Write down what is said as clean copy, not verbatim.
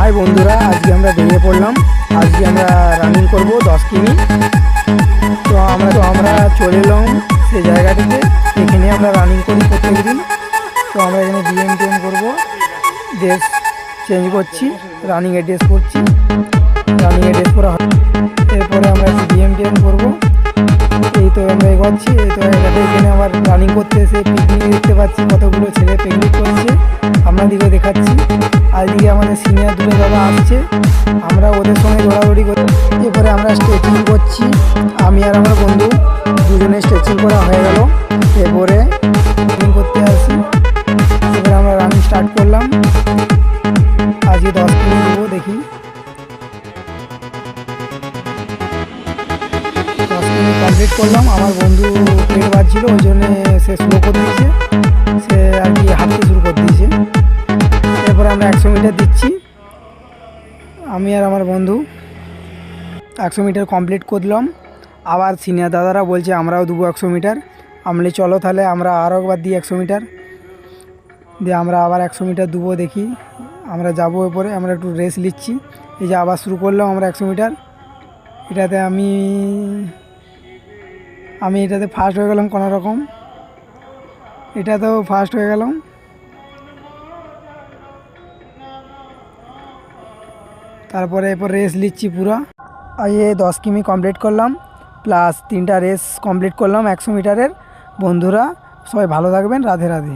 High বন্ধুরা, আজকে আমরা বেরিয়ে পড়লাম। আজকে আমরা রানিং করব 10 কিমি। তো আমরা চলে এলাম সেই জায়গাটিতে। এখানে আমরা রানিং করি প্রত্যেক দিন। তো আমরা এখানে বিএম করবো, ড্রেস চেঞ্জ করছি, রানিংয়ের ড্রেস পরছি, রানিংয়ের ড্রেস পরা হয়। এরপরে আমরা একটু বিএম করবো। এই তো আমরা এগোচ্ছি। এই তো এখানে আবার রানিং করতে এসে পিকনিক দেখতে পাচ্ছি, কতগুলো ছেলে পিকনিক করছে, আপনাদেরকেও দেখাচ্ছি। আজকে আমাদের সিনিয়র দুটো দাদা আসছে, আমরা ওদের সঙ্গে দৌড়াদৌড়ি করি। এরপরে আমরা স্ট্রেচিং করছি, আমি আর আমার বন্ধু দুজনে স্ট্রেচিং করা হয়ে গেল। এরপরে রানিং করতে আসি। এবারে আমরা রানিং স্টার্ট করলাম। আজকে 10 কিমি দেবো, দেখি 10 কিমি কমপ্লিট করলাম। আমার বন্ধু পেট বাজছিল, ওই জন্যে সে স্লো করে দিয়েছে, সে আর কি হাঁটতে শুরু করে দিয়েছে। এরপরে আমরা 100 মিটার দিচ্ছি, আমি আর আমার বন্ধু 100 মিটার কমপ্লিট করলাম। আবার সিনিয়র দাদারা বলছে আমরাও দেবো 100 মিটার। আমলে চলো তাহলে আমরা আরও একবার দিই 100 মিটার, দিয়ে আমরা আবার 100 মিটার দেবো, দেখি আমরা যাবো। এরপরে আমরা একটু রেস্ট নিচ্ছি। এই যে আবার শুরু করলাম আমরা 100 মিটার। এটাতে আমি এটাতে ফার্স্ট হয়ে গেলাম কোনো রকম, এটাতেও ফার্স্ট হয়ে গেলাম। তারপরে এরপর রেস নিচ্ছি পুরো। আর 10 কিমি কমপ্লিট করলাম, প্লাস 3টা রেস কমপ্লিট করলাম 100 মিটারের। বন্ধুরা সবাই ভালো থাকবেন, রাধে রাধে।